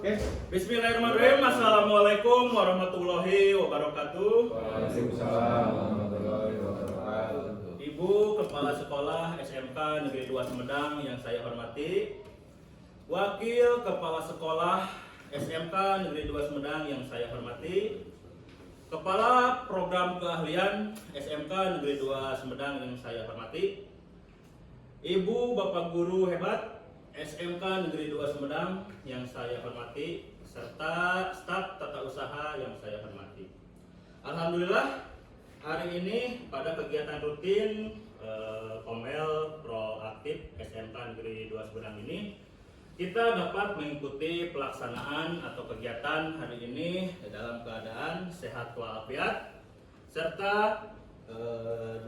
Oke, Bismillahirrahmanirrahim. Assalamualaikum warahmatullahi wabarakatuh. Waalaikumsalam warahmatullahi wabarakatuh. Ibu Kepala Sekolah SMK Negeri 2 Sumedang yang saya hormati, Wakil Kepala Sekolah SMK Negeri 2 Sumedang yang saya hormati, Kepala Program Keahlian SMK Negeri 2 Sumedang yang saya hormati, Ibu Bapak Guru hebat SMK Negeri 2 Sumedang yang saya hormati, serta staf tata usaha yang saya hormati. Alhamdulillah, hari ini pada kegiatan rutin Komel Proaktif SMK Negeri 2 Sumedang ini, kita dapat mengikuti pelaksanaan atau kegiatan hari ini dalam keadaan sehat walafiat, serta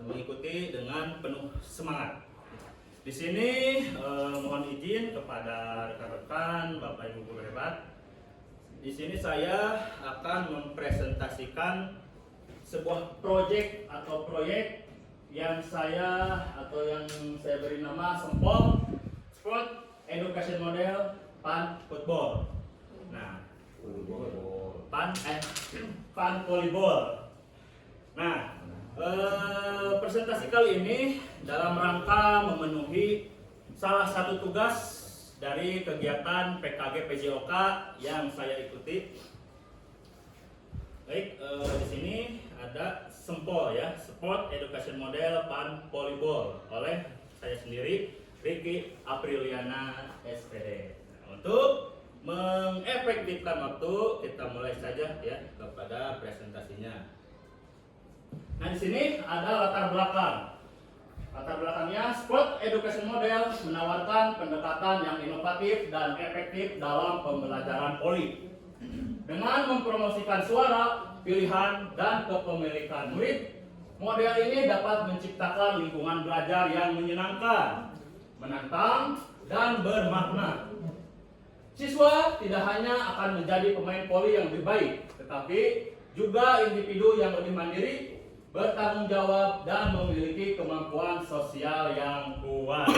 mengikuti dengan penuh semangat. Di sini mohon izin kepada rekan-rekan, Bapak Ibu guru hebat. Di sini saya akan mempresentasikan sebuah proyek yang saya beri nama SEMPOL, Sport Education Model PAN Football. Nah, PAN Volleyball. Nah, presentasi kali ini dalam rangka memenuhi salah satu tugas dari kegiatan PKG PJOK yang saya ikuti. Baik, di sini ada SEMPOL ya, Sport Education Model PAN Volleyball oleh saya sendiri, Ricky Apriliana SPD. Nah, untuk mengefektifkan waktu, kita mulai saja ya kepada presentasinya. Nah, di sini ada latar belakang. Latar belakangnya, Sport Education Model menawarkan pendekatan yang inovatif dan efektif dalam pembelajaran voli. Dengan mempromosikan suara, pilihan, dan kepemilikan murid, model ini dapat menciptakan lingkungan belajar yang menyenangkan, menantang, dan bermakna. Siswa tidak hanya akan menjadi pemain voli yang lebih baik, tetapi juga individu yang lebih mandiri, bertanggung jawab, dan memiliki kemampuan sosial yang kuat.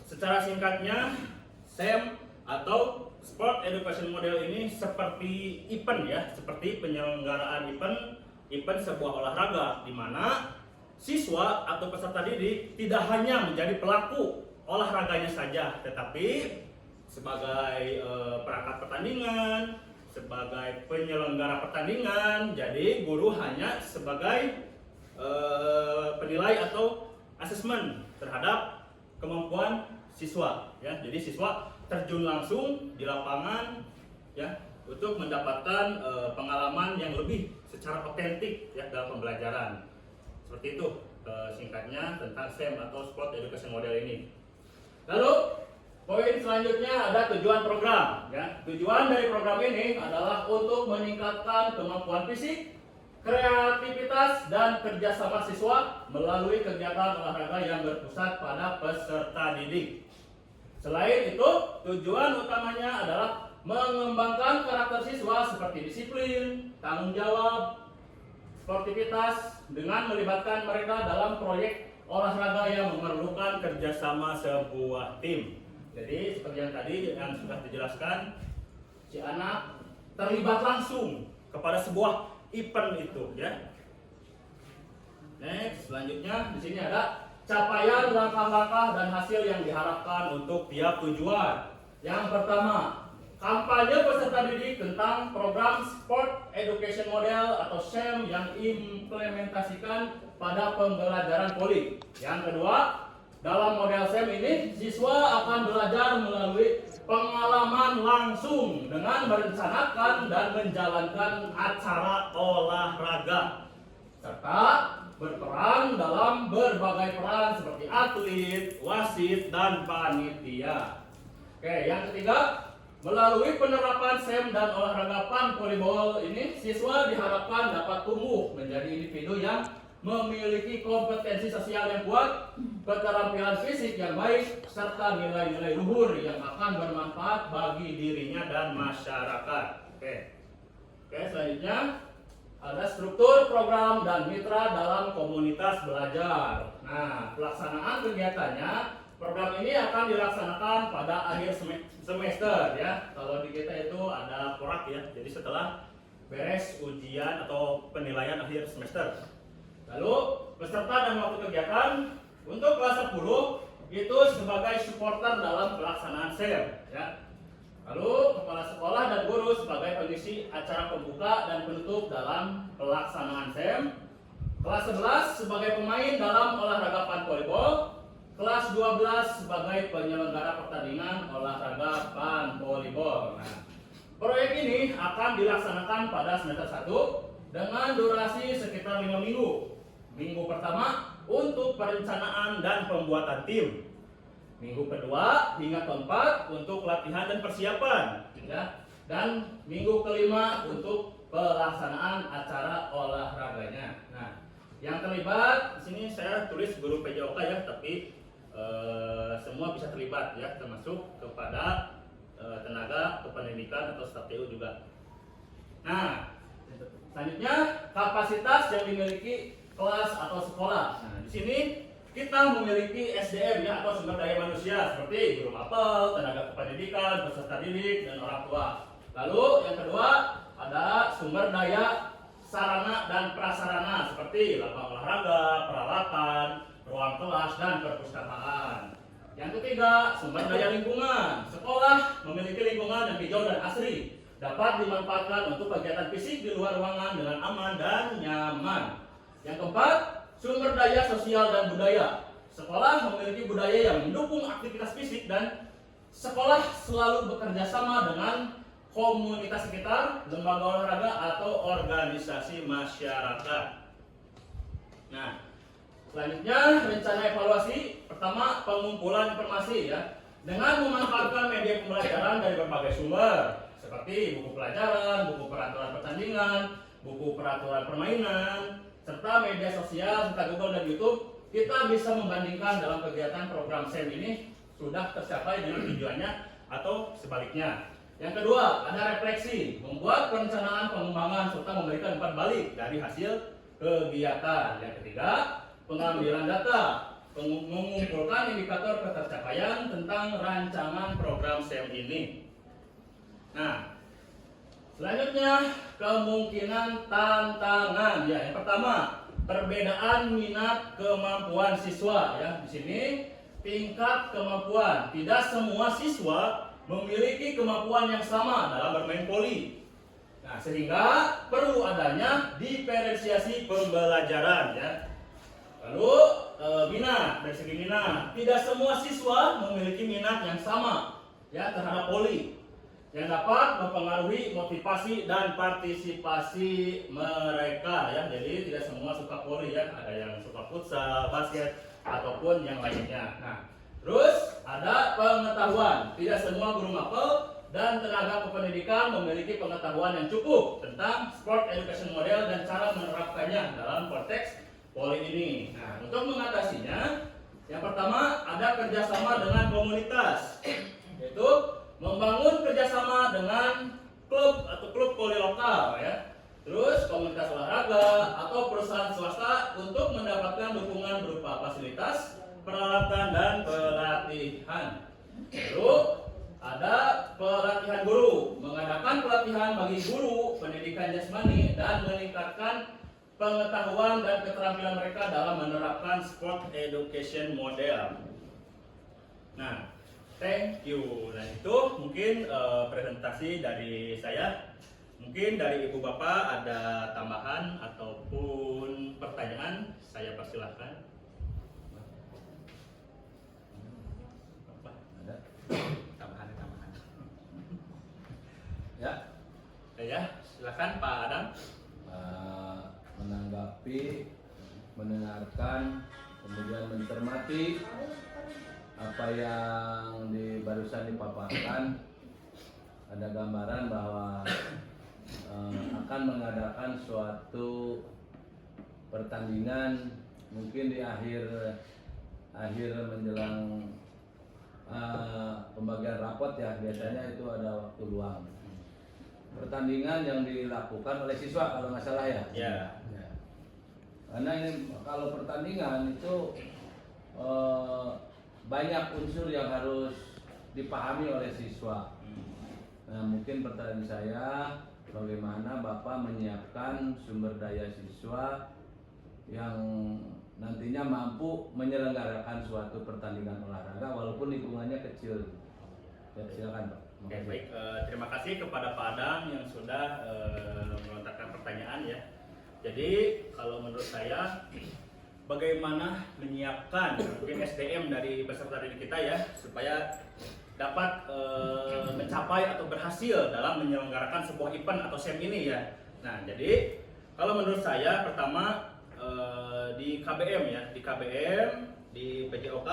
Secara singkatnya, SEM atau Sport Education Model ini seperti event ya, seperti penyelenggaraan event sebuah olahraga di mana siswa atau peserta didik tidak hanya menjadi pelaku olahraganya saja, tetapi sebagai perangkat pertandingan, sebagai penyelenggara pertandingan. Jadi guru hanya sebagai penilai atau asesmen terhadap kemampuan siswa ya. Jadi siswa terjun langsung di lapangan ya untuk mendapatkan pengalaman yang lebih secara otentik ya dalam pembelajaran. Seperti itu singkatnya tentang SEM atau Sport Education Model ini. Lalu poin selanjutnya ada tujuan program. Ya. Tujuan dari program ini adalah untuk meningkatkan kemampuan fisik, kreativitas, dan kerjasama siswa melalui kegiatan olahraga yang berpusat pada peserta didik. Selain itu, tujuan utamanya adalah mengembangkan karakter siswa seperti disiplin, tanggung jawab, sportivitas dengan melibatkan mereka dalam proyek olahraga yang memerlukan kerjasama sebuah tim. Jadi seperti yang tadi yang sudah dijelaskan, si anak terlibat langsung kepada sebuah event itu ya. Next, selanjutnya di sini ada capaian, langkah-langkah, dan hasil yang diharapkan untuk tiap tujuan. Yang pertama, kampanye peserta didik tentang program Sport Education Model atau SEM yang implementasikan pada pembelajaran voli. Yang kedua, dalam model SEM ini, siswa akan belajar melalui pengalaman langsung dengan merencanakan dan menjalankan acara olahraga, serta berperan dalam berbagai peran seperti atlet, wasit, dan panitia. Oke, yang ketiga, melalui penerapan SEM dan olahraga PAN Volleyball ini, siswa diharapkan dapat tumbuh menjadi individu yang memiliki kompetensi sosial yang kuat, keterampilan fisik yang baik, serta nilai-nilai luhur yang akan bermanfaat bagi dirinya dan masyarakat. Oke, selanjutnya ada struktur program dan mitra dalam komunitas belajar. Nah, pelaksanaan kegiatannya program ini akan dilaksanakan pada akhir semester ya. Kalau di kita itu ada porak ya. Jadi setelah beres ujian atau penilaian akhir semester. Lalu peserta dan waktu kegiatan untuk kelas 10 itu sebagai supporter dalam pelaksanaan SEM ya. Lalu kepala sekolah dan guru sebagai pengisi acara pembuka dan penutup dalam pelaksanaan SEM. Kelas 11 sebagai pemain dalam olahraga pan volleyball. Kelas 12 sebagai penyelenggara pertandingan olahraga pan volleyball. Nah, proyek ini akan dilaksanakan pada semester 1 dengan durasi sekitar 5 minggu. Minggu pertama untuk perencanaan dan pembuatan tim. Minggu kedua hingga keempat untuk latihan dan persiapan, ya. Dan minggu kelima untuk pelaksanaan acara olahraganya. Nah, yang terlibat di sini saya tulis guru PJOK ya, tapi semua bisa terlibat ya, termasuk kepada tenaga kependidikan atau staf TU juga. Nah, selanjutnya kapasitas yang dimiliki kelas atau sekolah. Nah, di sini kita memiliki SDM ya, atau sumber daya manusia seperti guru mapel, tenaga kependidikan, peserta didik, dan orang tua. Lalu yang kedua ada sumber daya sarana dan prasarana seperti lapang olahraga, peralatan, ruang kelas, dan perpustakaan. Yang ketiga sumber daya lingkungan. Sekolah memiliki lingkungan yang hijau dan asri, dapat dimanfaatkan untuk kegiatan fisik di luar ruangan dengan aman dan nyaman. Yang keempat, sumber daya sosial dan budaya. Sekolah memiliki budaya yang mendukung aktivitas fisik dan sekolah selalu bekerja sama dengan komunitas sekitar, lembaga olahraga atau organisasi masyarakat. Nah, selanjutnya rencana evaluasi. Pertama, pengumpulan informasi ya. Dengan memanfaatkan media pembelajaran dari berbagai sumber seperti buku pelajaran, buku peraturan pertandingan, buku peraturan permainan, serta media sosial serta Google dan YouTube, kita bisa membandingkan dalam kegiatan program SEM ini sudah tercapai dengan tujuannya atau sebaliknya. Yang kedua, ada refleksi, membuat perencanaan pengembangan serta memberikan umpan balik dari hasil kegiatan. Yang ketiga, pengambilan data, mengumpulkan indikator ketercapaian tentang rancangan program SEM ini. Nah, selanjutnya kemungkinan tantangan ya. Yang pertama, perbedaan minat kemampuan siswa ya. Di sini tingkat kemampuan, tidak semua siswa memiliki kemampuan yang sama dalam bermain voli. Nah, sehingga perlu adanya diferensiasi pembelajaran ya. Lalu minat, dari segi minat, tidak semua siswa memiliki minat yang sama ya terhadap voli, yang dapat mempengaruhi motivasi dan partisipasi mereka ya. Jadi tidak semua suka voli ya, ada yang suka futsal, basket ataupun yang lainnya. Nah, terus ada pengetahuan, tidak semua guru mapel dan tenaga kependidikan memiliki pengetahuan yang cukup tentang sport education model dan cara menerapkannya dalam konteks voli ini. Nah, untuk mengatasinya, yang pertama ada kerjasama dengan komunitas, yaitu membangun kerjasama dengan klub atau klub voli lokal ya. Terus komunitas olahraga atau perusahaan swasta untuk mendapatkan dukungan berupa fasilitas, peralatan, dan pelatihan. Lalu ada pelatihan guru, mengadakan pelatihan bagi guru pendidikan jasmani dan meningkatkan pengetahuan dan keterampilan mereka dalam menerapkan sport education model. Nah, thank you. Nah, itu mungkin presentasi dari saya. Mungkin dari Ibu Bapak ada tambahan ataupun pertanyaan, saya persilahkan. Ada tambahan. Ya, silakan Pak Adam. Menanggapi, mendengarkan, kemudian mencermati apa yang barusan dipaparkan, ada gambaran bahwa akan mengadakan suatu pertandingan mungkin di akhir menjelang pembagian rapot ya, biasanya itu ada waktu luang. Pertandingan yang dilakukan oleh siswa kalau nggak salah ya. Ya. Karena ini kalau pertandingan itu banyak unsur yang harus dipahami oleh siswa. Nah, mungkin pertanyaan saya, bagaimana Bapak menyiapkan sumber daya siswa yang nantinya mampu menyelenggarakan suatu pertandingan olahraga walaupun lingkungannya kecil. Ya, silakan Pak. Oke, baik. Terima kasih kepada Pak Adang yang sudah melontarkan pertanyaan ya. Jadi kalau menurut saya, bagaimana menyiapkan mungkin SDM dari peserta didik kita ya supaya dapat mencapai atau berhasil dalam menyelenggarakan sebuah event atau SEM ini ya. Nah, jadi kalau menurut saya pertama di KBM ya, di KBM, di PJOK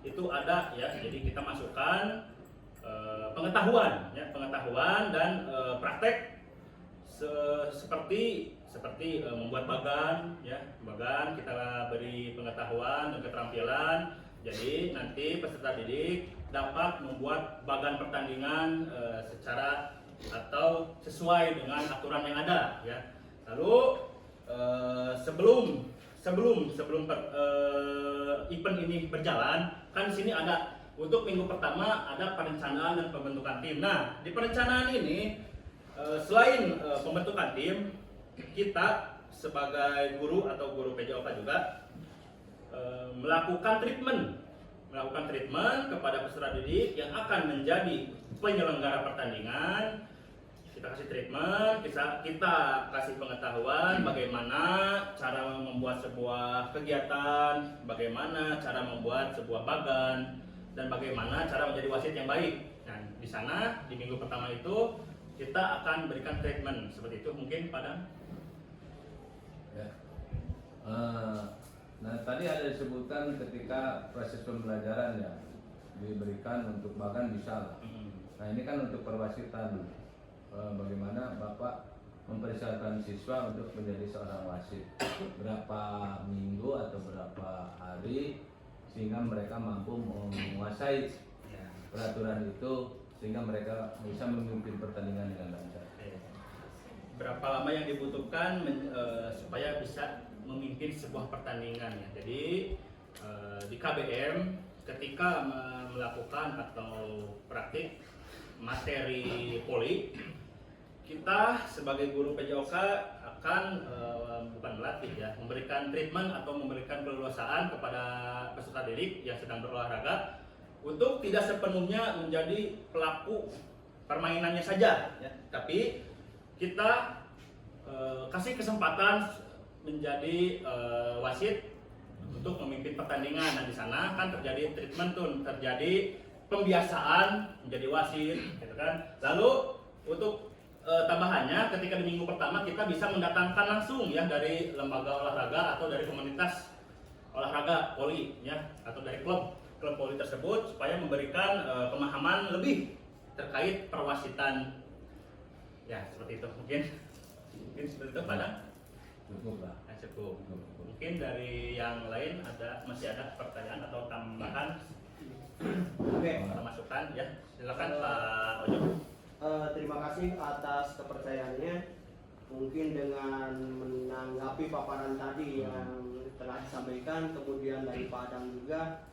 itu ada ya. Jadi kita masukkan pengetahuan ya, pengetahuan dan praktek seperti membuat bagan ya, bagan kita beri pengetahuan dan keterampilan. Jadi nanti peserta didik dapat membuat bagan pertandingan secara atau sesuai dengan aturan yang ada ya. Lalu sebelum event ini berjalan, kan di sini ada untuk minggu pertama ada perencanaan dan pembentukan tim. Nah, di perencanaan ini selain pembentukan tim, kita sebagai guru atau guru PJOK juga melakukan treatment kepada peserta didik yang akan menjadi penyelenggara pertandingan. Kita kasih treatment, kita kasih pengetahuan bagaimana cara membuat sebuah kegiatan, bagaimana cara membuat sebuah bagan, dan bagaimana cara menjadi wasit yang baik. Nah, di sana di minggu pertama itu kita akan berikan treatment seperti itu. Mungkin pada ya. Nah, tadi ada disebutkan ketika proses pembelajaran ya diberikan untuk bagan bisa lah. Nah, ini kan untuk perwasitan. Bagaimana Bapak mempersiapkan siswa untuk menjadi seorang wasit? Berapa minggu atau berapa hari sehingga mereka mampu menguasai peraturan itu sehingga mereka bisa memimpin pertandingan dengan lancar. Berapa lama yang dibutuhkan supaya bisa memimpin sebuah pertandingan ya. Jadi di KBM ketika melakukan atau praktik materi poli, kita sebagai guru PJOK akan bukan melatih ya, memberikan treatment atau memberikan keleluasaan kepada peserta didik yang sedang berolahraga untuk tidak sepenuhnya menjadi pelaku permainannya saja ya, tapi kita kasih kesempatan menjadi wasit untuk memimpin pertandingan. Nah, di sana kan terjadi treatment tuh, terjadi pembiasaan menjadi wasit gitu kan. Lalu untuk tambahannya ketika di minggu pertama kita bisa mendatangkan langsung ya dari lembaga olahraga atau dari komunitas olahraga poli ya, atau dari klub poli tersebut supaya memberikan pemahaman lebih terkait perwasitan ya, seperti itu. Mungkin seperti itu pada cukup lah. cukup. Mungkin dari yang lain masih ada pertanyaan atau tambahan atau masukan ya, silakan Pak Ojo. Terima kasih atas kepercayaannya. Mungkin dengan menanggapi paparan tadi yang telah disampaikan, kemudian dari Pak Adang juga,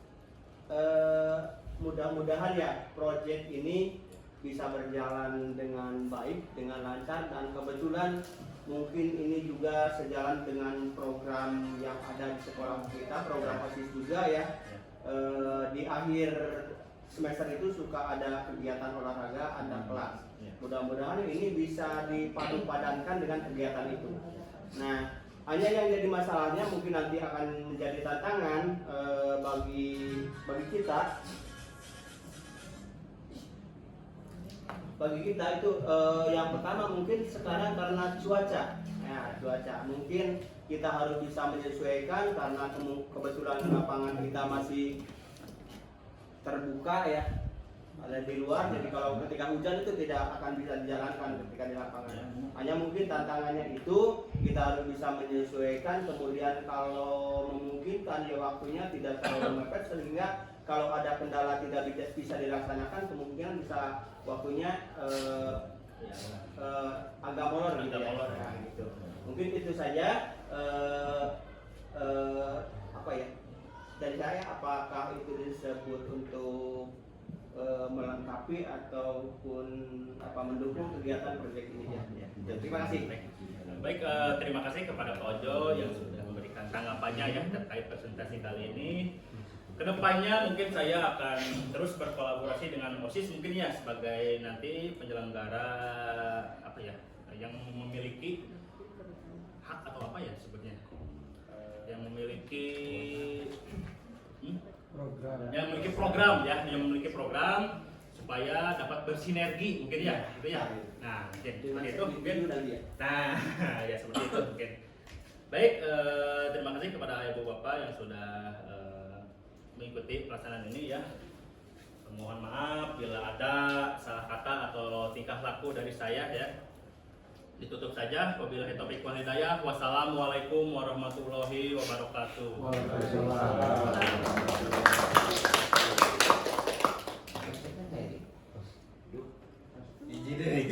mudah-mudahan ya proyek ini bisa berjalan dengan baik, dengan lancar, dan kebetulan mungkin ini juga sejalan dengan program yang ada di sekolah kita, program OSIS juga ya. Di akhir semester itu suka ada kegiatan olahraga antar kelas. Mudah-mudahan ini bisa dipadupadankan dengan kegiatan itu. Nah, hanya yang jadi masalahnya mungkin nanti akan menjadi tantangan bagi kita. Bagi kita itu yang pertama mungkin sekarang karena cuaca. Ya, cuaca. Mungkin kita harus bisa menyesuaikan karena kebetulan lapangan kita masih terbuka ya, ada di luar, jadi kalau ketika hujan itu tidak akan bisa dijalankan ketika di lapangan. Hanya mungkin tantangannya itu kita harus bisa menyesuaikan, kemudian kalau memungkinkan ya waktunya tidak terlalu mepet sehingga kalau ada kendala tidak bisa dilaksanakan kemungkinan bisa waktunya agak molor gitu ya. Nah, gitu. Mungkin itu saja apa ya, dari saya, apakah itu disebut untuk melengkapi ataupun mendukung kegiatan proyek ini ya. Ya, terima kasih. Baik, terima kasih kepada Pak Ojo yang sudah memberikan tanggapannya ya terkait presentasi kali ini. Kedepannya mungkin saya akan terus berkolaborasi dengan OSIS mungkin ya sebagai nanti penyelenggara apa ya yang memiliki hak atau apa ya sebutnya yang memiliki yang memiliki program supaya dapat bersinergi mungkin ya gitu ya. Nah mungkin seperti itu mungkin. Nah ya seperti itu mungkin. Baik, terima kasih kepada ibu bapak yang sudah mengikuti pelaksanaan ini ya. Mohon maaf bila ada salah kata atau tingkah laku dari saya ya. Ditutup saja. Wabillahi taufiq wal hidayah. Wassalamualaikum warahmatullahi wabarakatuh. Izin deh.